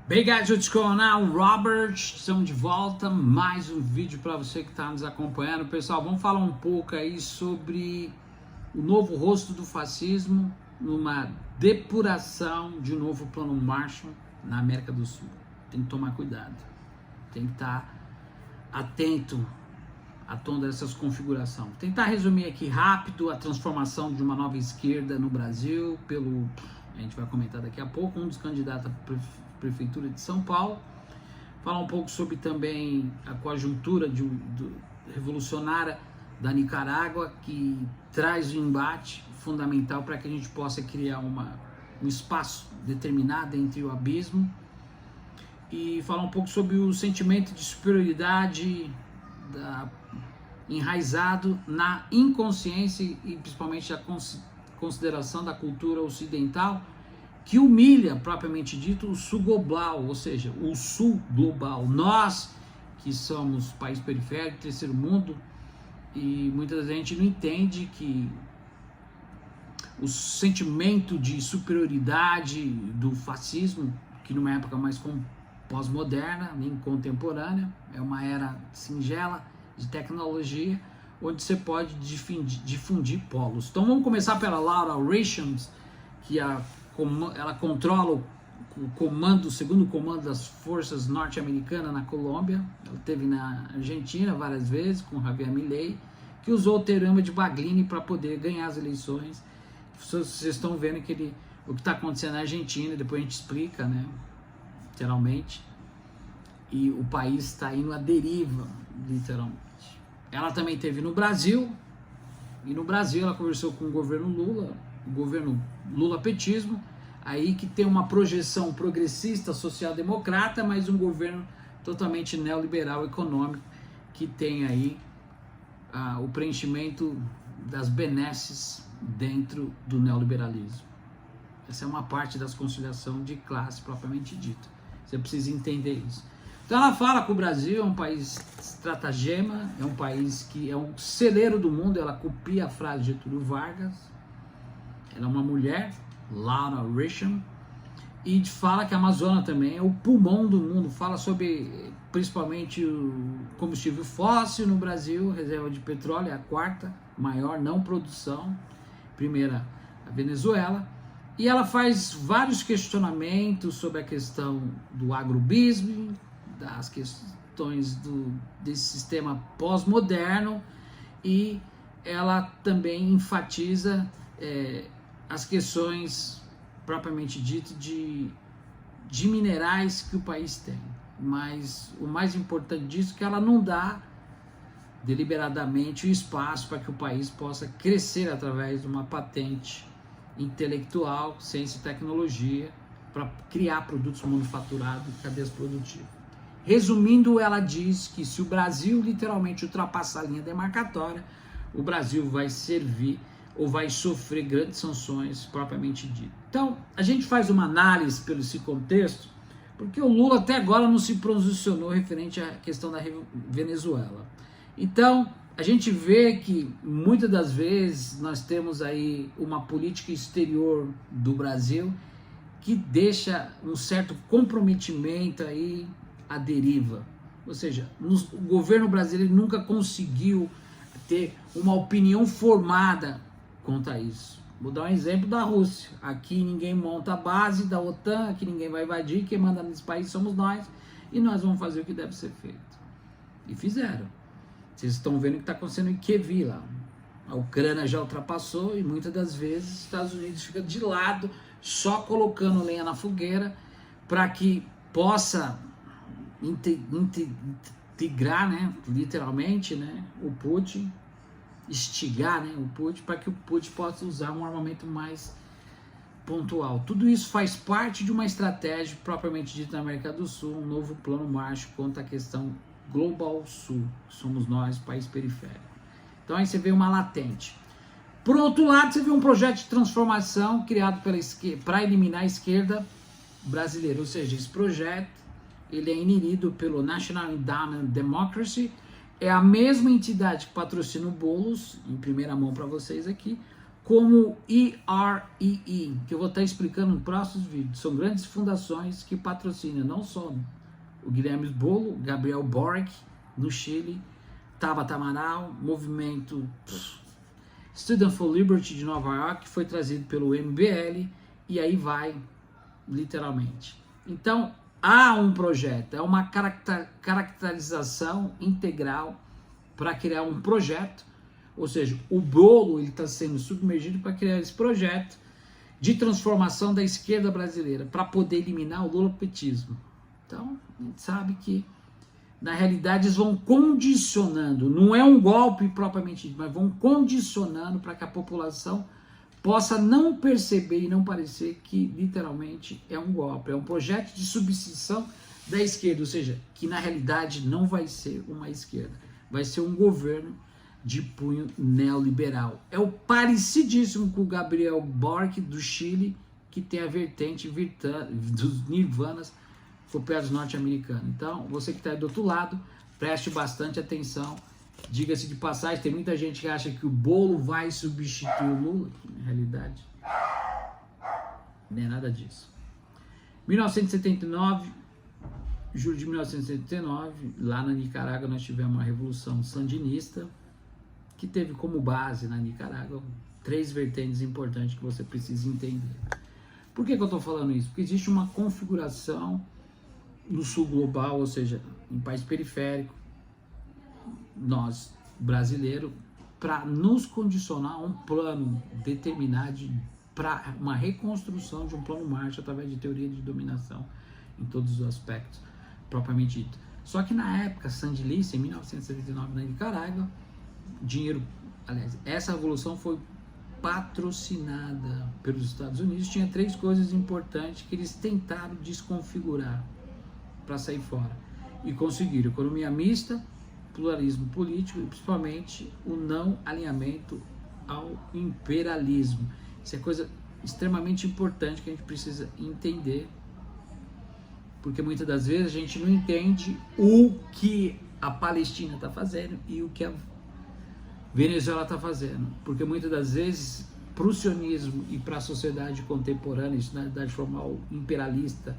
Bem, guys, what's going on? Robert, estamos de volta, mais um vídeo para você que está nos acompanhando. Pessoal, vamos falar um pouco aí sobre o novo rosto do fascismo numa depuração de um novo plano Marshall na América do Sul. Tem que tomar cuidado, tem que estar atento a todas essas configurações. Tentar resumir aqui rápido a transformação de uma nova esquerda no Brasil pelo, a gente vai comentar daqui a pouco, um dos candidatos a Prefeitura de São Paulo, falar um pouco sobre também a conjuntura revolucionária da Nicarágua, que traz um embate fundamental para que a gente possa criar um espaço determinado entre o abismo, e falar um pouco sobre o sentimento de superioridade enraizado na inconsciência e principalmente a consideração da cultura ocidental, que humilha, propriamente dito, o sul global, ou seja, o sul global. Nós, que somos país periférico, terceiro mundo, e muita gente não entende que o sentimento de superioridade do fascismo, que numa época mais pós-moderna, nem contemporânea, é uma era singela de tecnologia, onde você pode difundir polos. Então vamos começar pela Laura Richams, que ela controla o segundo comando das forças norte-americanas na Colômbia. Ela esteve na Argentina várias vezes com Javier Milei, que usou o teorema de Baglini para poder ganhar as eleições. Vocês estão vendo que o que está acontecendo na Argentina, depois a gente explica, né, literalmente, e o país está indo à deriva, literalmente. Ela também esteve no Brasil, e no Brasil ela conversou com o governo Lula, o governo Lula-petismo, aí que tem uma projeção progressista, social-democrata, mas um governo totalmente neoliberal econômico, que tem aí o preenchimento das benesses dentro do neoliberalismo. Essa é uma parte das conciliações de classe propriamente dita. Você precisa entender isso. Então ela fala que o Brasil é um país estratagema, é um país que é um celeiro do mundo. Ela copia a frase de Getúlio Vargas. Ela é uma mulher, Laura Richam, e fala que a Amazônia também é o pulmão do mundo. Fala sobre principalmente o combustível fóssil no Brasil, reserva de petróleo é a quarta maior não produção, primeira a Venezuela, e ela faz vários questionamentos sobre a questão do agrobusiness, das questões desse sistema pós-moderno, e ela também enfatiza as questões propriamente dito de minerais que o país tem. Mas o mais importante disso é que ela não dá deliberadamente o espaço para que o país possa crescer através de uma patente intelectual, ciência e tecnologia, para criar produtos manufaturados e cadeias produtivas. Resumindo, ela diz que se o Brasil literalmente ultrapassar a linha demarcatória, o Brasil vai servir ou vai sofrer grandes sanções propriamente dito. Então, a gente faz uma análise pelo esse contexto, porque o Lula até agora não se posicionou referente à questão da Venezuela. Então, a gente vê que muitas das vezes nós temos aí uma política exterior do Brasil que deixa um certo comprometimento aí à deriva. Ou seja, o governo brasileiro nunca conseguiu ter uma opinião formada quanto a isso. Vou dar um exemplo da Rússia. Aqui ninguém monta a base da OTAN, aqui ninguém vai invadir, quem manda nesse país somos nós, e nós vamos fazer o que deve ser feito. E fizeram. Vocês estão vendo o que está acontecendo em Kiev lá. A Ucrânia já ultrapassou e muitas das vezes os Estados Unidos fica de lado, só colocando lenha na fogueira para que possa integrar, né, literalmente, né, o Putin, instigar, né, o Putin, para que o Putin possa usar um armamento mais pontual. Tudo isso faz parte de uma estratégia propriamente dita na América do Sul, um novo plano Marshall quanto à questão Global Sul, somos nós, país periférico. Então aí você vê uma latente. Por outro lado, você vê um projeto de transformação criado pela esquerda, para eliminar a esquerda brasileira, ou seja, esse projeto ele é inerido pelo National Endowment Democracy, é a mesma entidade que patrocina o Boulos, em primeira mão para vocês aqui, como IREE, que eu vou estar explicando nos próximos vídeos. São grandes fundações que patrocinam não só o Guilherme Boulos, Gabriel Boric, no Chile, Tabata Amaral, movimento Student for Liberty de Nova York, que foi trazido pelo MBL, e aí vai, literalmente. Então, há um projeto, é uma caracterização integral para criar um projeto, ou seja, o bolo está sendo submergido para criar esse projeto de transformação da esquerda brasileira, para poder eliminar o lulopetismo. Então, a gente sabe que, na realidade, eles vão condicionando, não é um golpe propriamente dito, mas vão condicionando para que a população possa não perceber e não parecer que, literalmente, é um golpe, é um projeto de substituição da esquerda, ou seja, que na realidade não vai ser uma esquerda, vai ser um governo de punho neoliberal. É o parecidíssimo com o Gabriel Boric do Chile, que tem a vertente dos nirvanas por perto dos norte-americanos. Então, você que está do outro lado, preste bastante atenção. Diga-se de passagem, tem muita gente que acha que o Bolo vai substituir o Lula, que na realidade não é nada disso. 1979, julho de 1979, lá na Nicarágua nós tivemos uma revolução sandinista, que teve como base na Nicarágua 3 vertentes importantes que você precisa entender. Por que eu estou falando isso? Porque existe uma configuração no sul global, ou seja, em país periférico, nós, brasileiros, para nos condicionar a um plano determinado para uma reconstrução de um plano Marshall através de teoria de dominação em todos os aspectos, propriamente dito. Só que na época sandinista, em 1979, na Nicarágua, dinheiro, aliás, essa revolução foi patrocinada pelos Estados Unidos. Tinha 3 coisas importantes que eles tentaram desconfigurar para sair fora e conseguiram: economia mista, pluralismo político e principalmente o não alinhamento ao imperialismo. Isso é coisa extremamente importante que a gente precisa entender, porque muitas das vezes a gente não entende o que a Palestina está fazendo e o que a Venezuela está fazendo, porque muitas das vezes para o sionismo e para a sociedade contemporânea, isso na verdade formal imperialista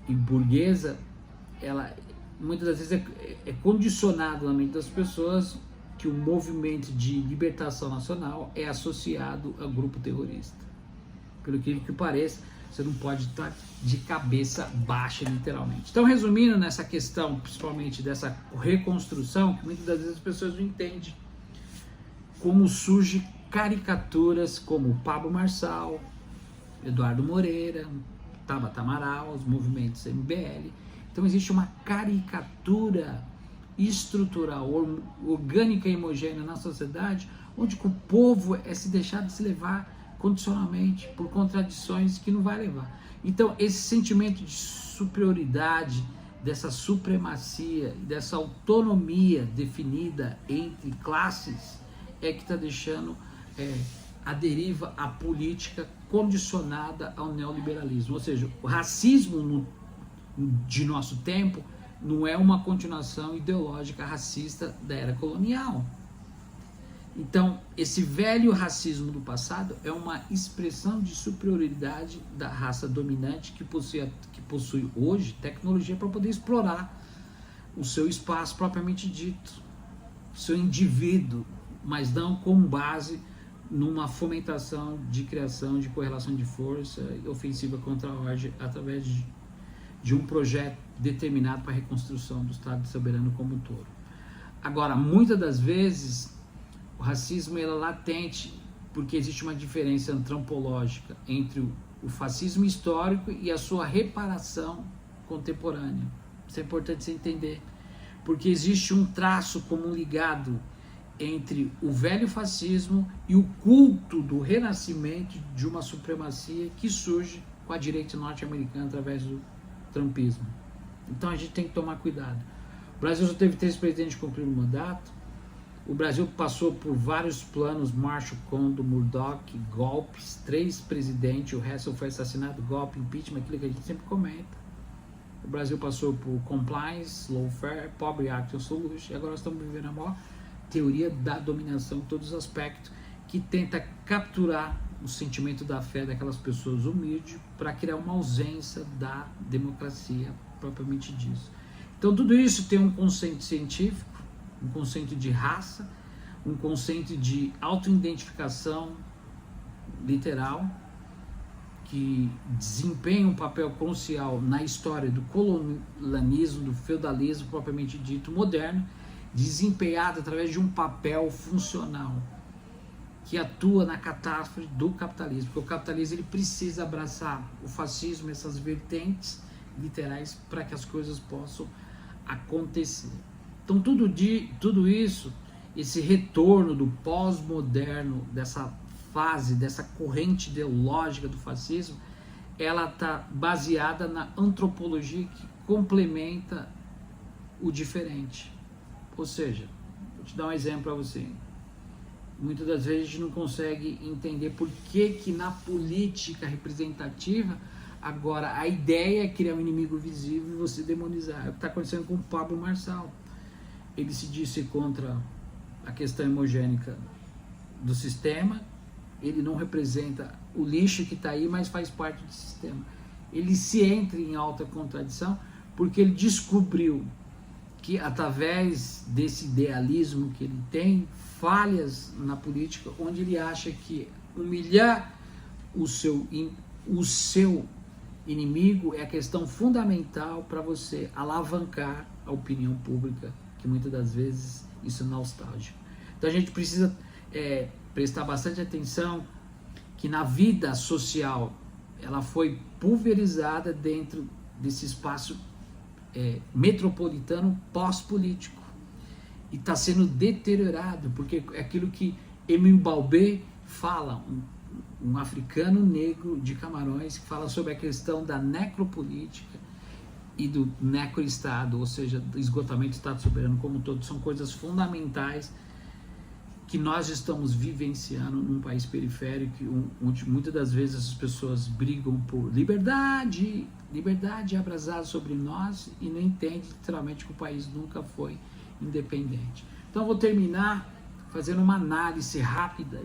e burguesa, ela muitas das vezes é condicionado na mente das pessoas que o movimento de libertação nacional é associado a grupo terrorista. Pelo que pareça, você não pode estar de cabeça baixa, literalmente. Então, resumindo nessa questão, principalmente dessa reconstrução, que muitas das vezes as pessoas não entendem como surge caricaturas como Pablo Marçal, Eduardo Moreira, Tabata Amaral, os movimentos MBL. Então existe uma caricatura estrutural, orgânica e homogênea na sociedade, onde o povo é se deixar de se levar condicionalmente por contradições que não vai levar. Então esse sentimento de superioridade, dessa supremacia, dessa autonomia definida entre classes, é que está deixando a deriva à política condicionada ao neoliberalismo. Ou seja, o racismo de nosso tempo não é uma continuação ideológica racista da era colonial. Então, esse velho racismo do passado é uma expressão de superioridade da raça dominante que possui hoje tecnologia para poder explorar o seu espaço propriamente dito, o seu indivíduo, mas não com base numa fomentação de criação de correlação de força ofensiva contra a ordem através de um projeto determinado para a reconstrução do Estado soberano como um todo. Agora, muitas das vezes, o racismo é latente porque existe uma diferença antropológica entre o fascismo histórico e a sua reparação contemporânea. Isso é importante você entender, porque existe um traço comum ligado entre o velho fascismo e o culto do renascimento de uma supremacia que surge com a direita norte-americana através do trumpismo. Então a gente tem que tomar cuidado. O Brasil só teve 3 presidentes que concluíram o mandato. O Brasil passou por vários planos, Marshall, Condon, Murdoch, golpes, 3 presidentes, o resto foi assassinado, golpe, impeachment, aquilo que a gente sempre comenta. O Brasil passou por compliance, lawfare, poverty action solution, e agora nós estamos vivendo a maior teoria da dominação em todos os aspectos, que tenta capturar o sentimento da fé daquelas pessoas humildes para criar uma ausência da democracia propriamente disso. Então tudo isso tem um conceito científico, um conceito de raça, um conceito de autoidentificação literal, que desempenha um papel crucial na história do colonialismo, do feudalismo propriamente dito moderno, desempenhado através de um papel funcional que atua na catástrofe do capitalismo, porque o capitalismo ele precisa abraçar o fascismo, essas vertentes literais, para que as coisas possam acontecer. Então tudo isso, esse retorno do pós-moderno, dessa fase, dessa corrente ideológica do fascismo, ela está baseada na antropologia que complementa o diferente. Ou seja, vou te dar um exemplo para você. Muitas das vezes a gente não consegue entender por que na política representativa agora a ideia é criar um inimigo visível e você demonizar. É o que está acontecendo com o Pablo Marçal. Ele se disse contra a questão hemogênica do sistema, ele não representa o lixo que está aí, mas faz parte do sistema. Ele se entra em alta contradição porque ele descobriu que através desse idealismo que ele tem, falhas na política, onde ele acha que humilhar o seu inimigo é a questão fundamental para você alavancar a opinião pública, que muitas das vezes isso é nostálgico. Então a gente precisa prestar bastante atenção que na vida social ela foi pulverizada dentro desse espaço metropolitano pós-político e está sendo deteriorado, porque é aquilo que Emin Balbé fala, um africano negro de Camarões, que fala sobre a questão da necropolítica e do necroestado, ou seja, do esgotamento do Estado soberano como um todo. São coisas fundamentais que nós estamos vivenciando num país periférico, onde muitas das vezes as pessoas brigam por liberdade abrasada sobre nós e não entendem literalmente que o país nunca foi independente. Então eu vou terminar fazendo uma análise rápida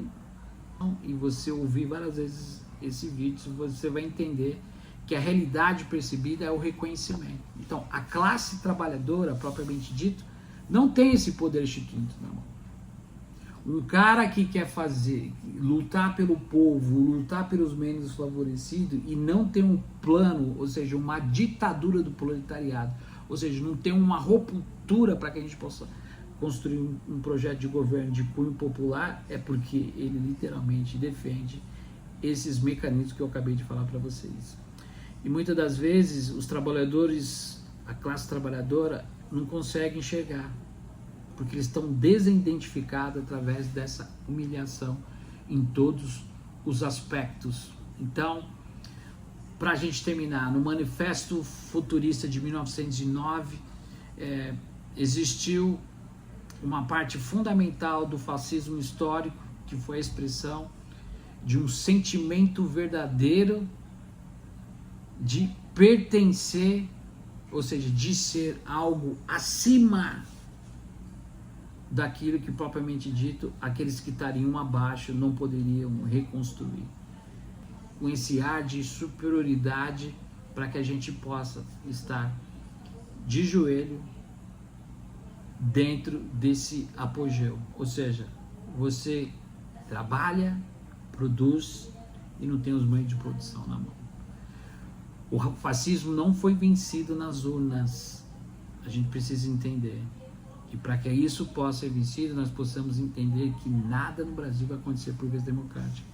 e você ouvir várias vezes esse vídeo, você vai entender que a realidade percebida é o reconhecimento. Então a classe trabalhadora, propriamente dito, não tem esse poder instituído, meu irmão. Um cara que quer lutar pelo povo, lutar pelos menos favorecidos e não ter um plano, ou seja, uma ditadura do proletariado, ou seja, não ter uma ruptura para que a gente possa construir um projeto de governo de cunho popular, é porque ele literalmente defende esses mecanismos que eu acabei de falar para vocês. E muitas das vezes os trabalhadores, a classe trabalhadora, não conseguem enxergar, porque eles estão desidentificados através dessa humilhação em todos os aspectos. Então, para a gente terminar, no Manifesto Futurista de 1909, existiu uma parte fundamental do fascismo histórico, que foi a expressão de um sentimento verdadeiro de pertencer, ou seja, de ser algo acima daquilo que, propriamente dito, aqueles que estariam abaixo não poderiam reconstruir. Com esse ar de superioridade, para que a gente possa estar de joelho dentro desse apogeu. Ou seja, você trabalha, produz e não tem os meios de produção na mão. O fascismo não foi vencido nas urnas. A gente precisa entender. E para que isso possa ser vencido, nós possamos entender que nada no Brasil vai acontecer por via democrática.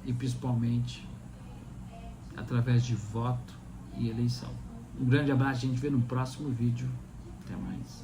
E principalmente através de voto e eleição. Um grande abraço, a gente vê no próximo vídeo. Até mais.